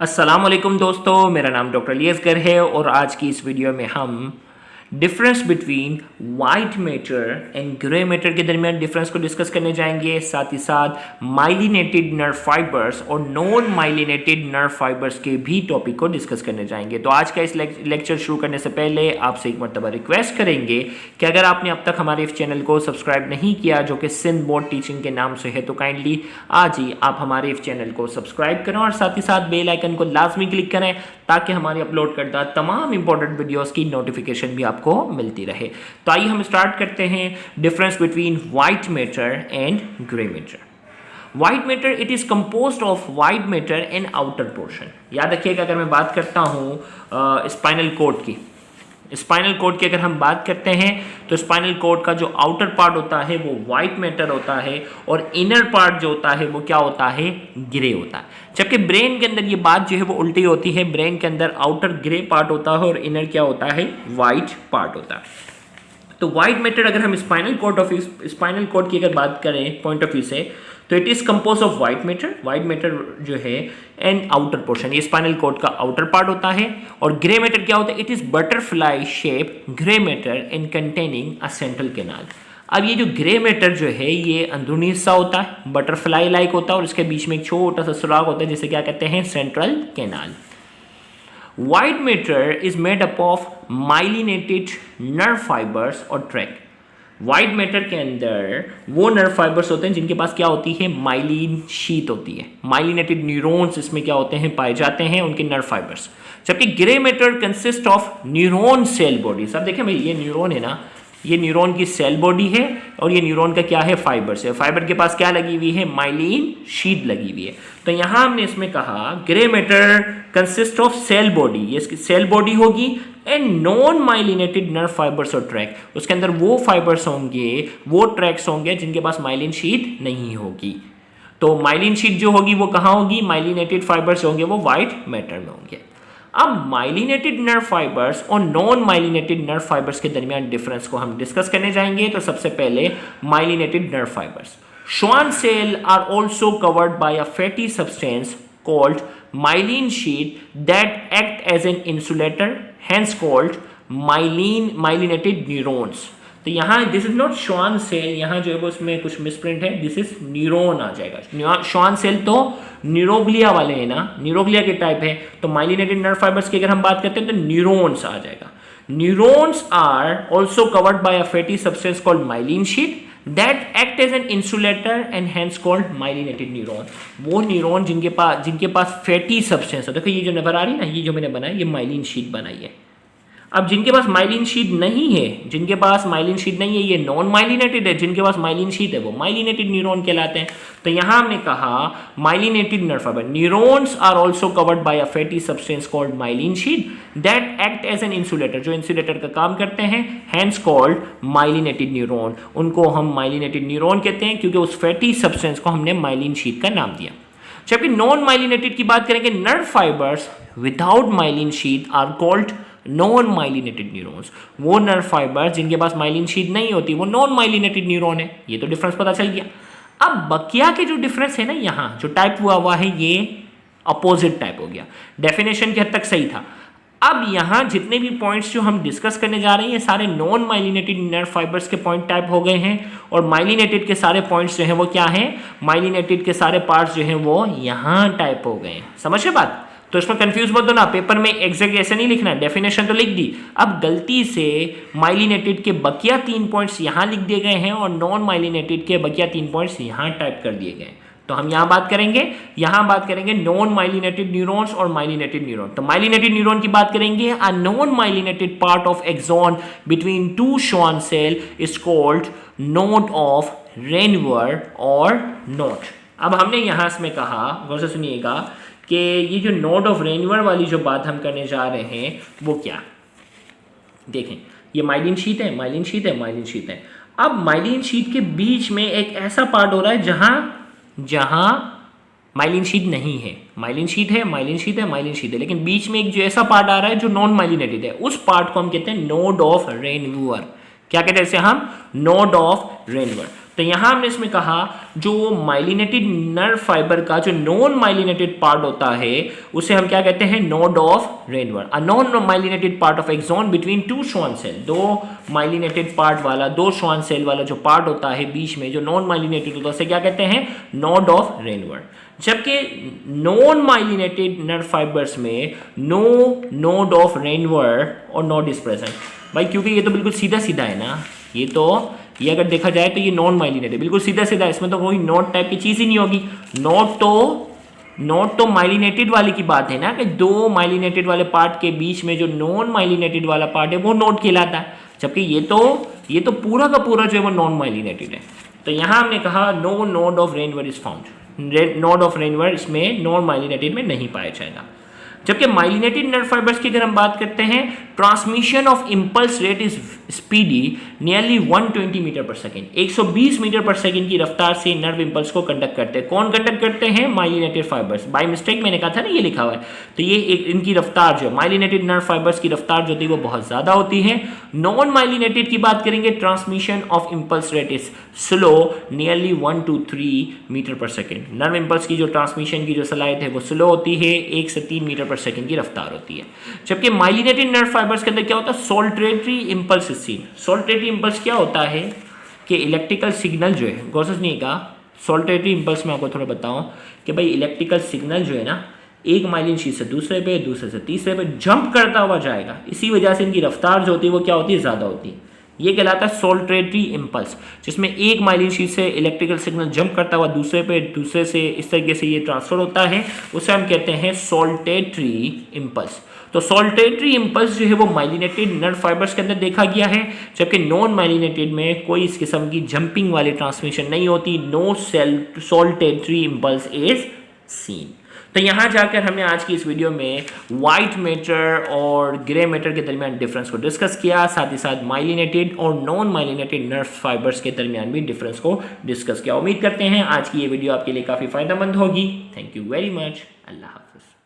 अस्सलाम वालेकुम दोस्तों, मेरा नाम डॉक्टर अलियसगर है और आज की इस वीडियो में हम difference between white matter and grey matter के दरमियान डिफरेंस को डिस्कस करने जाएंगे। साथ ही साथ माइलिनेटेड नर्व फाइबर्स और नॉन माइलिनेटेड नर्व फाइबर्स के भी टॉपिक को डिस्कस करने जाएंगे। तो आज का इस लेक्चर शुरू करने से पहले आपसे एक मरतबा रिक्वेस्ट करेंगे कि अगर आपने अब तक हमारे इस चैनल को सब्सक्राइब नहीं किया, जो कि सिंध बोर्ड टीचिंग के नाम से है, तो काइंडली आज ही आप हमारे इस चैनल को सब्सक्राइब करें और साथ ही साथ बेल आइकन को लाजमी क्लिक करें ताकि हमारे अपलोड करता तमाम इंपॉर्टेंट वीडियोस की नोटिफिकेशन भी आपको मिलती रहे। तो आइए हम स्टार्ट करते हैं difference between white matter and grey matter. White matter it is composed of white matter and outer portion. याद रखिएगा, अगर मैं बात करता हूं स्पाइनल कॉर्ड की, स्पाइनल कॉर्ड की अगर हम बात करते हैं तो स्पाइनल कॉर्ड का जो आउटर पार्ट होता है वो व्हाइट मैटर होता है और इनर पार्ट जो होता है वो क्या होता है, ग्रे होता है। जबकि ब्रेन के अंदर ये बात जो है वो उल्टी होती है। ब्रेन के अंदर आउटर ग्रे पार्ट होता है और इनर क्या होता है, व्हाइट पार्ट होता है। तो व्हाइट मैटर अगर हम स्पाइनल कॉर्ड की अगर बात करें पॉइंट ऑफ व्यू से, तो it is compose of white matter जो है एंड आउटर पोर्शन, ये स्पाइनल कॉर्ड का आउटर पार्ट होता है। और ग्रे मैटर क्या होता है, it is butterfly shape grey matter in containing a central canal. अब ये जो ग्रे मैटर जो है ये अंदरूनी हिस्सा होता है, बटरफ्लाई लाइक होता है और इसके बीच में एक छोटा सा सुराख होता है जिसे क्या कहते हैं, central canal. White matter is made up of myelinated nerve fibres और ट्रैक। व्हाइट मैटर के अंदर वो नर्व फाइबर्स होते हैं जिनके पास क्या होती है, माइलिन शीट होती है। माइलिनेटेड न्यूरॉन्स इसमें क्या होते हैं, पाए जाते हैं उनके नर्व फाइबर्स। जबकि grey matter consist of neuron cell bodies. अब देखें भाई, ये न्यूरॉन है ना, ये न्यूरॉन की सेल बॉडी है और ये न्यूरॉन का क्या है, फाइबर्स है। फाइबर के पास क्या लगी हुई है, माइलिन शीट लगी हुई है। तो यहां हमने इसमें कहा grey matter consist of cell body, ये इसकी सेल बॉडी होगी and non myelinated nerve fibres और ट्रैक। उसके अंदर वो फाइबर्स होंगे, वो ट्रैक्स होंगे जिनके पास माइलिन शीट नहीं होगी। तो माइलिन शीट जो होगी वो कहां होगी, माइलिनेटेड फाइबर्स होंगे वो व्हाइट मैटर में होंगे। अब माइलिनेटेड नर्व फाइबर्स और नॉन माइलिनेटेड नर्व फाइबर्स के दरमियान डिफरेंस को हम डिस्कस करने जाएंगे। तो सबसे पहले myelinated nerve fibres. Schwann cell are also covered by a fatty substance called myelin sheath that act as an insulator, hence called myelinated neurons. तो यहाँ this is not Schwann cell, यहाँ जो है वो उसमें कुछ मिसप्रिंट है, दिस इज न्यूरॉन आ जाएगा। श्वान सेल तो न्यूरोग्लिया वाले हैं ना, न्यूरोग्लिया के टाइप है। तो माइलिनेटेड नर्व फाइबर्स की अगर हम बात करते हैं तो न्यूरॉन्स आ जाएगा। Neurons are also covered by a fatty substance called myelin sheath that act as an insulator and hence called myelinated neuron। वो न्यूरॉन जिनके पास फैटी सब्सटेंस है, देखो ये जो नजर आ रही है ना, ये जो मैंने बनाया ये माइलिन शीट बनाई है। अब जिनके पास माइलिन शीट नहीं है, जिनके पास माइलिन शीट नहीं है, ये नॉन माइलिनेटेड है। जिनके पास माइलिन शीट है वो माइलिनेटेड न्यूरॉन कहलाते हैं। तो यहां हमने कहा myelinated nerve fibre, neurons are also covered by a fatty substance called myelin sheath that act as an insulator, जो इंसुलेटर का काम करते हैं, हैंस कॉल्ड माइलिनेटेड न्यूरॉन। उनको हम माइलिनेटेड न्यूरॉन कहते हैं क्योंकि उस फैटी सब्सटेंस को हमने माइलिन शीट का नाम दिया। जबकि नॉन माइलिनेटेड की बात करेंगे, nerve fibres without myelin sheath are called non myelinated neurons. वो नर्व फाइबर जिनके पास माइलिन शीट नहीं होती वो नॉन माइलिनेटेड न्यूरॉन है। ये तो डिफरेंस पता चल गया। अब बकिया के जो डिफरेंस है ना, यहाँ जो टाइप हुआ है ये अपोजिट टाइप हो गया। डेफिनेशन की हद तक सही था। अब यहाँ जितने भी पॉइंट्स जो हम डिस्कस करने जा रहे हैं ये सारे नॉन माइलिनेटेड नर्व फाइबर्स के पॉइंट टाइप हो गए हैं और माइलिनेटेड के सारे पॉइंट्स जो हैं वो क्या हैं, माइलिनेटेड के सारे पार्ट्स जो हैं वो यहाँ टाइप हो गए हैं। समझ रहे बात? तो इसमें कंफ्यूज मत होना, पेपर में एग्जैक्ट ऐसे नहीं लिखना है, डेफिनेशन तो लिख दी। अब गलती से माइलिनेटेड के बकिया 3 पॉइंट्स यहाँ लिख दिए गए हैं और नॉन माइलिनेटेड के बकिया 3 पॉइंट्स यहाँ टाइप कर दिए गए। तो हम यहाँ बात करेंगे नॉन माइलिनेटेड न्यूरॉन्स और माइलिनेटेड न्यूरॉन। तो माइलिनेटेड न्यूरॉन की बात करेंगे, a non myelinated part of axon between two Schwann cell is called node of Ranvier और नोट। अब हमने यहाँ इसमें कहा, गौर से सुनिएगा, कि ये जो नोड ऑफ रेनवर वाली जो बात हम करने जा रहे हैं वो क्या, देखें ये माइलिन शीट है। अब माइलिन शीट के बीच में एक ऐसा पार्ट हो रहा है जहां माइलिन शीट नहीं है। माइलिन शीट है, लेकिन बीच में एक जो ऐसा पार्ट आ रहा है जो नॉन माइलिनेटेड है, उस पार्ट को हम कहते हैं नोड ऑफ रेनवर। क्या कहते हैं इसे हम, नोड ऑफ रेनवर। तो यहाँ हमने इसमें कहा जो माइलिनेटेड नर्व फाइबर का जो नॉन माइलिनेटेड पार्ट होता है उसे हम क्या कहते हैं, node of Ranvier. A non myelinated part of axon between two Schwann cell, दो माइलिनेटेड पार्ट वाला, दो श्वान सेल वाला जो पार्ट होता है बीच में जो नॉन माइलिनेटेड होता है उसे क्या कहते हैं, नोड ऑफ रेनवर। जबकि नॉन माइलिनेटेड नर्व फाइबर्स में नो नोड ऑफ रेनवर और नोड इज प्रेजेंट। भाई क्योंकि ये तो बिल्कुल सीधा सीधा है ना, ये अगर देखा जाए तो ये नॉन माइलिनेटेड बिल्कुल सीधा सीधा है, इसमें तो कोई नोड टाइप की चीज़ ही नहीं होगी। नोड तो माइलिनेटेड वाले की बात है ना, कि दो माइलिनेटेड वाले पार्ट के बीच में जो नॉन माइलिनेटेड वाला पार्ट है वो नोड कहलाता है, जबकि ये तो पूरा का पूरा जो है वो नॉन माइलिनेटेड है। तो यहाँ हमने कहा no node of Ranvier is found, node of Ranvier इसमें नॉन माइलिनेटेड में नहीं पाया जाएगा। जबकि माइलिनेटेड नर्व फाइबर्स की अगर हम बात करते हैं, transmission of impulse rate is speedy nearly 120 metre per second, 120 metre per second की रफ्तार से नर्व इंपल्स को कंडक्ट करते हैं। कौन कंडक्ट करते हैं, माइलिनेटेड फाइबर्स। बाय मिस्टेक मैंने कहा था ना ये लिखा हुआ है, तो ये इनकी रफ्तार जो है माइलिनेटेड नर्व फाइबर्स की रफ्तार जो होती है वो बहुत ज़्यादा होती है। नॉन माइलिनेटेड की बात करेंगे, transmission of impulse rate is slow nearly 1 to 3 metre per second. Nerve impulse की जो ट्रांसमिशन की जो सलाहियत है वो स्लो होती है, 1 से 3 मीटर पर सेकेंड की रफ्तार होती है। जबकि माइलिनेटेड नर्व फाइबर्स के अंदर क्या होता है, सोल्टेटरी इंपल्स इज सीन। सोल्टेटरी इंपल्स क्या होता है कि इलेक्ट्रिकल सिग्नल जो है, गौर से सुनिएगा, सोल्टेटरी इंपल्स में आपको थोड़ा बताऊं कि भाई इलेक्ट्रिकल सिग्नल जो है ना, एक माइलिन शीट से दूसरे पे, दूसरे से तीसरे पे जंप करता हुआ जाएगा, इसी वजह से इनकी रफ्तार जो होती है वो क्या होती है, ज़्यादा होती है। ये कहलाता है सोल्टेटरी इंपल्स, जिसमें एक माइलिन शीट से इलेक्ट्रिकल सिग्नल जंप करता हुआ दूसरे पे, दूसरे से इस तरीके से ये ट्रांसफर होता है, उसे हम कहते हैं सोल्टेटरी इंपल्स। तो सोल्टेटरी इंपल्स जो है वो माइलिनेटेड नर्व फाइबर्स के अंदर देखा गया है, जबकि नॉन माइलिनेटेड में कोई इस किस्म की जंपिंग वाली ट्रांसमिशन नहीं होती। No saltatory impulse is seen. तो यहाँ जाकर हमने आज की इस वीडियो में वाइट मैटर और ग्रे मैटर के दरमियान डिफरेंस को डिस्कस किया, साथ ही साथ माइलिनेटेड और नॉन माइलिनेटेड नर्व फाइबर्स के दरमियान भी डिफरेंस को डिस्कस किया। उम्मीद करते हैं आज की ये वीडियो आपके लिए काफ़ी फ़ायदेमंद होगी। Thank you very much. अल्लाह हाफ़िज़।